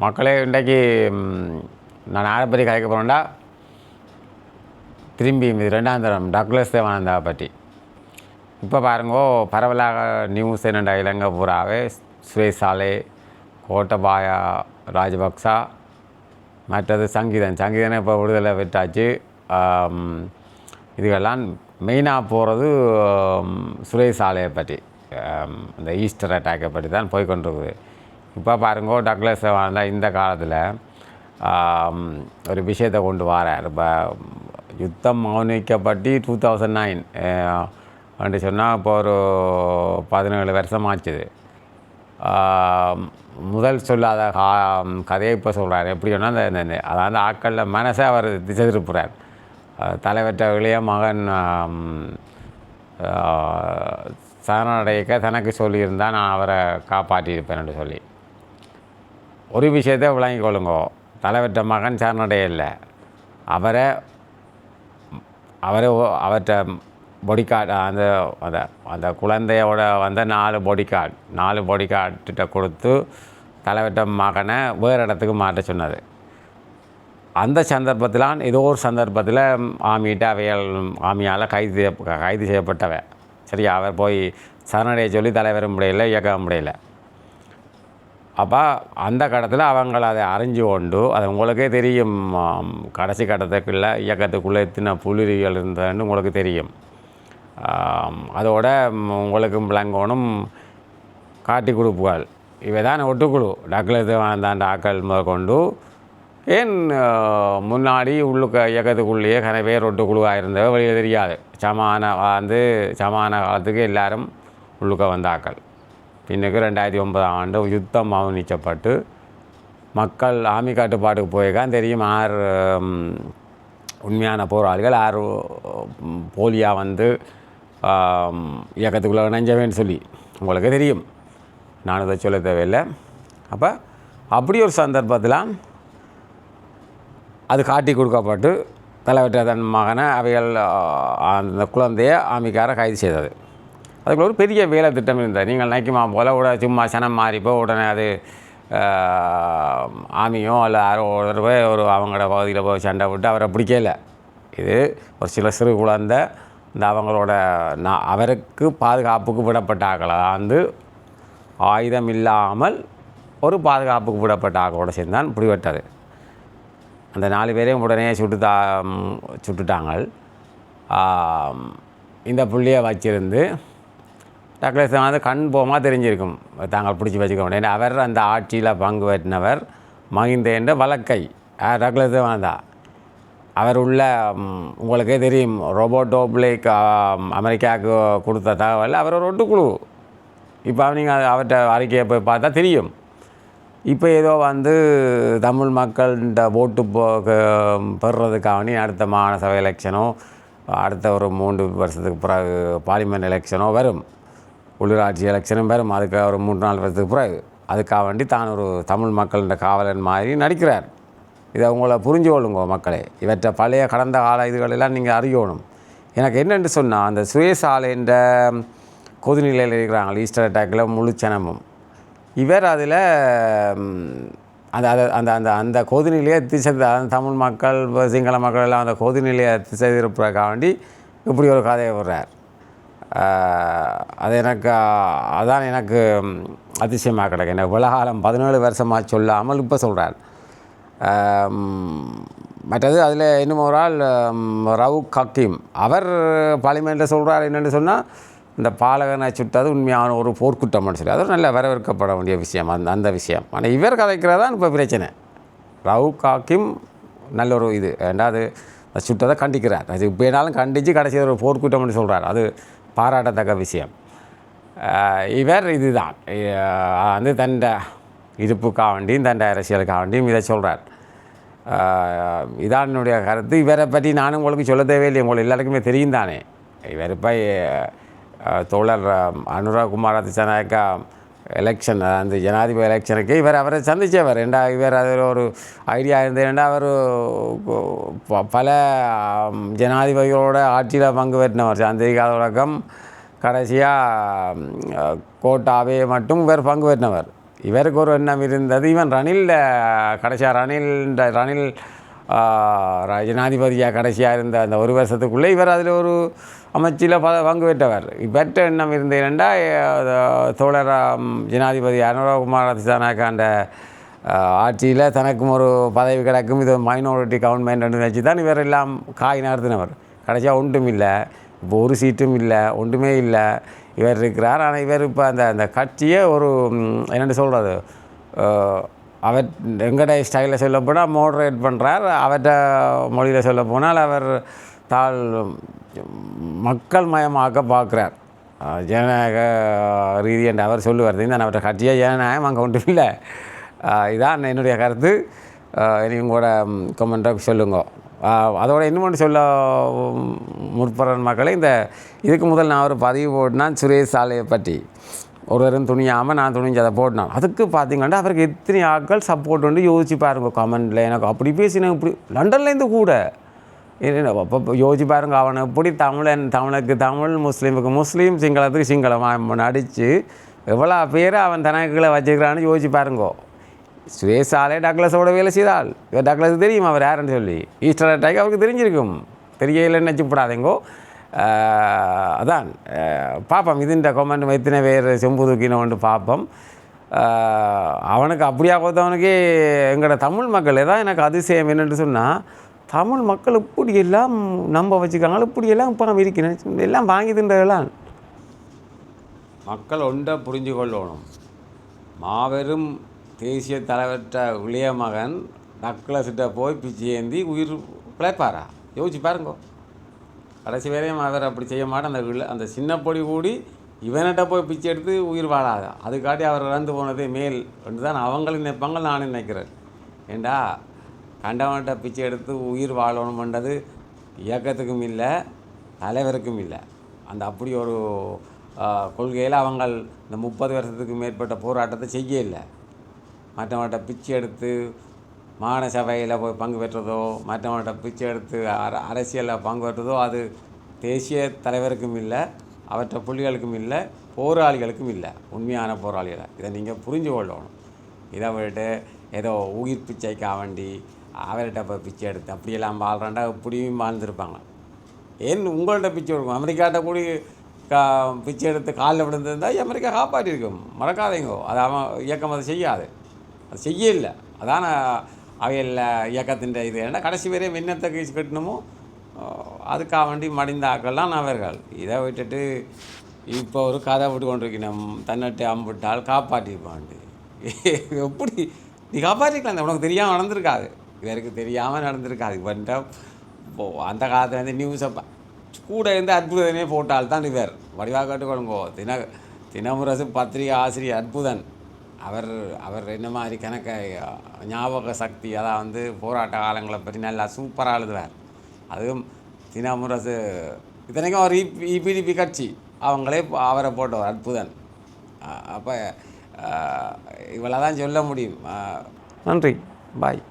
மக்களே இன்றைக்கு நான் யாரை பற்றி கதைக்க போகிறேன்டா, திரும்பி இது 2ஆம் தரம் டக்ளஸ் தேவானந்தாவை பற்றி. இப்போ பாருங்கோ, பரவலாக நியூஸ் என்னென்ன இலங்கை பூராவே சுரேஷ் சாலே, கோட்டபாயா ராஜபக்சா, மற்றது சங்கீதனை இப்போ விடுதலை விட்டாச்சு. இதுகெல்லாம் மெயினாக போகிறது சுரேஷ் சாலையை பற்றி, இந்த ஈஸ்டர் அட்டாக்கை பற்றி தான் போய்கொண்டிருக்குது. இப்போ பாருங்கோ, டக்ளஸ் தேவானந்தா இந்த காலத்தில் ஒரு விஷயத்தை கொண்டு வரார். இப்போ யுத்தம் மௌனிக்கப்பட்டு 2009 அப்படி சொன்னால் இப்போ ஒரு 17 வருஷம் ஆச்சுது. முதல் சொல்லாத கதையை இப்போ சொல்கிறார். எப்படி சொன்னால் அந்த அதாவது ஆக்களில் மனசை அவர் திசை திருப்புறார். தலைவற்ற இளைய மகன் சரணடைக்க தனக்கு சொல்லியிருந்தால் நான் அவரை காப்பாற்றியிருப்பேன் சொல்லி ஒரு விஷயத்தை விளங்கிக் கொள்ளுங்கோ. தலைவற்ற மகன் சரணடைய இல்லை, அவர்கிட்ட பொடிகார்டு அந்த குழந்தையோட வந்த 4 பொடிகார்ட்ட கொடுத்து தலைவற்ற மகனை வேறு இடத்துக்கு மாற்ற சொன்னது. அந்த சந்தர்ப்பத்தில் ஏதோ ஒரு சந்தர்ப்பத்தில் ஆமியால் கைது செய்யப்பட்டவ. சரி, அவர் போய் சரணடைய சொல்லி தலைவரும் முடியல, இயக்கவும் முடியல. அப்போ அந்த கட்டத்தில் அவங்கள அதை அறிஞ்சு கொண்டு, அது உங்களுக்கே தெரியும், கடைசி கட்டத்துக்குள்ளே இயக்கத்துக்குள்ளே எத்தனை புலிகள் இருந்ததுன்னு உங்களுக்கு தெரியும். அதோட உங்களுக்கு விளங்கணும் காட்டி கொடுப்புகள். இவை தான் ஒட்டுக்குழு. டக்ளஸ் தேவானந்தாண்ட ஆக்கள் முதற்கொண்டு ஏன் முன்னாடி உள்ளுக்க இயக்கத்துக்குள்ளேயே பேர் ஒட்டுக்குழுவாக இருந்தவ வெளியே தெரியாது. சமான காலத்துக்கு எல்லாரும் உள்ளுக்க வந்த ஆக்கள். பின்னுக்கு 2009ஆம் ஆண்டு யுத்தம் மௌனிக்கப்பட்டு மக்கள் ஆமி கட்டுப்பாட்டுக்கு போய்தான் தெரியும் யார் உண்மையான போராளிகள், யார் போலியாக வந்து இயக்கத்துக்குள்ளே இணைஞ்சவேன்னு சொல்லி உங்களுக்கு தெரியும். நான் இதை சொல்ல தேவையில்லை. அப்போ அப்படி ஒரு சந்தர்ப்பத்தில் அது காட்டி கொடுக்கப்பட்டு தலைவற்ற தன் மகனை அவைகள் அந்த குழந்தையை ஆமிக்கார கைது செய்தது. அதுக்குள்ள ஒரு பெரிய வேலை திட்டம் இருந்தது. நீங்கள் நினைக்குமா போல் சும்மா சனம் மாறிப்போ உடனே அது ஆமியோ அல்ல யாரோ ஒரு அவங்களோட பகுதியில் போய் சண்டை விட்டு அவரை பிடிக்கல. இது ஒரு சில சிறு குழந்தை இந்த அவங்களோட அவருக்கு பாதுகாப்புக்கு விடப்பட்ட ஆக்களை வந்து ஆயுதம் இல்லாமல் ஒரு பாதுகாப்புக்கு விடப்பட்ட ஆக்களோடு சேர்ந்தான் பிடிபட்டது. அந்த 4 பேரையும் உடனே சுட்டுட்டாங்க. இந்த புள்ளியை வச்சிருந்து டக்ளஸ் வந்து கண் போமா தெரிஞ்சிருக்கும், தாங்கள் பிடிச்சி வச்சுக்க முடியாது. அவர் அந்த ஆட்சியில் பங்கு பெற்றினவர் மஹிந்த என்ற வழக்கை டக்ளஸ் தான். அவர் உள்ள உங்களுக்கே தெரியும், ரோபோட்டோ பிளேக் அமெரிக்காவுக்கு கொடுத்த தகவல் அவர் ஒரு ஒட்டுக்குழு. இப்போ நீங்கள் அவர்கிட்ட அறிக்கையை போய் பார்த்தா தெரியும். இப்போ ஏதோ வந்து தமிழ் மக்கள்கிட்ட ஓட்டு பெறுறதுக்காக அடுத்த மாகாண சபை எலெக்ஷனோ அடுத்த ஒரு 3 வருஷத்துக்கு பிறகு பார்லிமெண்ட் எலெக்ஷனோ வரும், உள்ளூராட்சி எலெக்ஷனும் வரும். அதுக்கு ஒரு 3-4 வருஷத்துக்கு பிறகு அதுக்காக வேண்டி தான் ஒரு தமிழ் மக்கள்கிட்ட காவலன் மாதிரி நடிக்கிறார். இதை உங்களை புரிஞ்சு கொள்ளுங்க மக்களே. இவற்றை பழைய கடந்த கால இதுகளெல்லாம் நீங்கள் அறியணும். எனக்கு என்னென்று சொன்னால், அந்த சுரேஷ் சாலைன்ற கொதிநிலையில் இருக்கிறாங்க ஈஸ்டர் அட்டாக்கில் முழுச்சனமும் இவர் அதில் அந்த அந்த அந்த அந்த கொதிநிலையை தமிழ் மக்கள் சிங்கள மக்கள் எல்லாம் அந்த கொதிநிலையை திசை திருப்புறதுக்காக வேண்டி இப்படி ஒரு கதையை விடுறார். அது அதான் எனக்கு அதிசயமாக கிடக்கு. எனக்கு உலகாலம் 17 வருஷமாக சொல்லாமல் இப்போ சொல்கிறார். மற்றது அதில் இன்னும் ஒரு ஆள் ரவுக் ஹக்கீம், அவர் பார்லிமெண்ட்டில் சொல்கிறார் என்னென்னு சொன்னால், இந்த பாலகனை சுட்டது உண்மையான ஒரு போர்க்குற்றம்னு சொல்லி. அது நல்ல வரவேற்கப்பட வேண்டிய விஷயம் அந்த விஷயம். ஆனால் இவர் கதைக்கிறதான் இப்போ பிரச்சனை. ரவுக் ஹக்கீம் நல்ல ஒரு இது ரெண்டாவது சுட்டதை கண்டிக்கிறார். அது இப்போ என்னாலும் கண்டித்து கடைசி ஒரு போர்க்குற்றம்னு சொல்கிறார். அது பாராட்டத்தக்க விஷயம். இவர் இதுதான் வந்து தன் இருப்புக்காக வேண்டியும் தன் அரசியலுக்காக வேண்டியும் இதை சொல்கிறார். இதான் என்னுடைய கருத்து. இவரை பற்றி நானும் உங்களுக்கு சொல்ல தேவையில்லை, உங்களுக்கு எல்லாருக்குமே தெரியும் தானே. இவர் இப்போ தோழர் அனுராகுமார் திசாநாயக்கா எலெக்ஷன் அந்த ஜனாதிபதி எலெக்ஷனுக்கு அவரை சந்தித்தவர். இவர் அதில் ஒரு ஐடியா இருந்தது. அவர் பல ஜனாதிபதிகளோட ஆட்சியில் பங்கு பெற்றினவர். சந்திரிகா தொடக்கம் கடைசியாக கோட்டாவே மட்டும் இவர் பங்கு பெற்றினவர். இவருக்கு ஒரு எண்ணம் இருந்தது. இவன் ரணில் கடைசியாக ரணில் ஜனாதிபதியாக கடைசியாக இருந்த அந்த ஒரு வருஷத்துக்குள்ளே இவர் அதில் ஒரு அமைச்சில் பங்கு பெற்றவர். பெற்ற எண்ணம் இருந்த இரண்டா தோழர் ஜனாதிபதி அனுரகுமார் திசாநாயக்காண்ட ஆட்சியில் தனக்கும் ஒரு பதவி கிடக்கும், இது மைனாரிட்டி கவர்மெண்ட் நினச்சி தான் இவர் எல்லாம் காய் நடத்தினவர். கடைசியாக ஒன்றும் இல்லை, இப்போ ஒரு சீட்டும் இல்லை, ஒன்றுமே இல்லை. இவர் இருக்கிறார். ஆனால் இவர் இப்போ அந்த கட்சியை ஒரு என்னென்னு சொல்கிறது, அவர் எங்கட ஸ்டைலில் சொல்ல போனால் மோடரேட் பண்ணுறார். அவர்கிட்ட மொழியில் சொல்ல போனால் அவர் மக்கள் மயமாக்க பார்க்குறார். ஜனநாயக ரீதி என்று அவர் சொல்லுவார். இந்த அவர்கிட்ட கட்சியாக ஜனநாயகம் அங்கே ஒன்றும் இல்லை. இதான் என்னுடைய கருத்து. இனி உங்களோட கமெண்ட்டாக சொல்லுங்க. அதோட இன்னும் ஒன்று சொல்ல முற்படுற மக்களே, இதுக்கு முதல் நான் ஒரு பதிவு போட்டினான் சுரேஷ் சாலையை பற்றி. ஒருவரும் துணியாமல் நான் துணிஞ்சு அதை போட்டினான். அதுக்கு பார்த்தீங்கன்னா அவருக்கு எத்தனை ஆட்கள் சப்போர்ட் வந்து யோசிச்சு பாருங்க கமெண்டில். எனக்கு அப்படி பேசினேன், இப்படி லண்டன்லேருந்து கூட அப்போ யோசிச்சு பாருங்க. அவனை எப்படி தமிழுக்கு தமிழ், முஸ்லீமுக்கு முஸ்லீம், சிங்களத்துக்கு சிங்களமாக நடித்து எவ்வளோ பேர் அவன் தனக்குகளை வச்சுக்கிறான்னு யோசிச்சு பாருங்கோ. சுரேஷ் சாலை டக்ளஸோட வேலை செய்தால் டக்ளஸுக்கு தெரியும் அவர் யாருன்னு சொல்லி. ஈஸ்டர் அட்டாக் அவருக்கு தெரிஞ்சிருக்கும். தெரியலைன்னு நினச்சிப்படாதேங்கோ. அதான் பார்ப்போம். இதுன்ற கமெண்ட் எத்தனை பேர் செம்பு தூக்கினோன்னு பார்ப்போம். அவனுக்கு அப்படியா கொடுத்தவனுக்கே எங்களோட தமிழ் மக்கள் ஏதாவது எனக்கு அதிசயம் என்னென்னு சொன்னால், தமிழ் மக்கள் இப்படியெல்லாம் நம்ப வச்சுக்காங்க, இப்படியெல்லாம் இப்போ இருக்கிறேன் எல்லாம் வாங்கி தின்றதெல்லாம். மக்கள் ஒன்றை புரிஞ்சு கொள்ளணும். மாபெரும் தேசிய தலைவர்கிட்ட இளைய மகன் டக்ளஸ்கிட்ட போய் பிச்சை ஏந்தி உயிர் பிழைப்பாரா? யோசிச்சு பாருங்க. கடைசி வரையும் அவர் அப்படி செய்ய மாட்டேன். அந்த சின்ன பொடி கூடி இவன்கிட்ட போய் பிச்சை எடுத்து உயிர் வாழாதா? அதுக்காட்டி அவர் இறந்து போனதே மேல் என்று தான் அவங்களும் நினைப்பாங்க, நானும் நினைக்கிறேன். ஏண்டா கண்டவன்கிட்ட பிச்சை எடுத்து உயிர் வாழணும்ன்றது இயக்கத்துக்கும் இல்லை, தலைவருக்கும் இல்லை. அந்த அப்படி ஒரு கொள்கையில் அவங்க இந்த 30 வருஷத்துக்கு மேற்பட்ட போராட்டத்தை செய்ய இல்லை. மற்றவங்கள்ட்ட பிச்சை எடுத்து மாகாண சபையில் போய் பங்கு பெற்றதோ, மற்றவங்கள்ட்ட பிச்சை எடுத்து அரசியலில் பங்கு பெற்றதோ அது தேசிய தலைவருக்கும் இல்லை, அவற்றை புள்ளிகளுக்கும் இல்லை, போராளிகளுக்கும் இல்லை, உண்மையான போராளிகளை. இதை நீங்கள் புரிஞ்சு கொள்ளணும். இதை விட்டு ஏதோ உயிர் பிச்சைக்காக வேண்டி அவர்கிட்ட போய் பிச்சை எடுத்து அப்படியெல்லாம் வாழ்றாண்டா இப்படியும் வாழ்ந்துருப்பாங்க. ஏன் உங்கள்கிட்ட பிச்சை எடுக்கும்? அமெரிக்காட்ட கூடி பிச்சை எடுத்து காலில் விழுந்திருந்தால் அமெரிக்கா காப்பாற்றிருக்கும். மறக்காதீங்கோ. அது அவன் இயக்கம் அதை செய்யாது, அது செய்ய இல்லை. அதான அவையில் இயக்கத்தின் இது. ஏன்னா கடைசி வரையும் என்னத்தை கீழ்ச்சி கட்டணுமோ அதுக்காக வேண்டி மடிந்த ஆக்கள்லாம் அவர்கள். இதை விட்டுட்டு இப்போ ஒரு கதை விட்டு கொண்டிருக்கணும், தன்னிட்டு அம்பிட்டால் காப்பாற்றிப்பான்ட்டு. எப்படி நீ காப்பாற்றிக்கலாம்? உனக்கு தெரியாமல் நடந்திருக்காது, இவருக்கு தெரியாமல் நடந்திருக்காது. பண்ணிட்டா அந்த காலத்தில் வந்து நியூஸை கூட இருந்து அற்புதனே போட்டால்தான் இவர் வடிவாக கேட்டுக்கொள்ளுங்கோ. தினமுரசு பத்திரிகை ஆசிரியர் அற்புதன் அவர் என்ன மாதிரி கணக்க ஞாபக சக்தி, அதான் வந்து போராட்ட காலங்களை பற்றி நல்லா சூப்பராக எழுதுவார். அதுவும் தினமுரசு இத்தனைக்கும் அவர் இபிடிபி கட்சி அவங்களே அவரை போட்டவர் அற்புதன். அப்போ இவ்வளோ தான் சொல்ல முடியும். நன்றி, பாய்.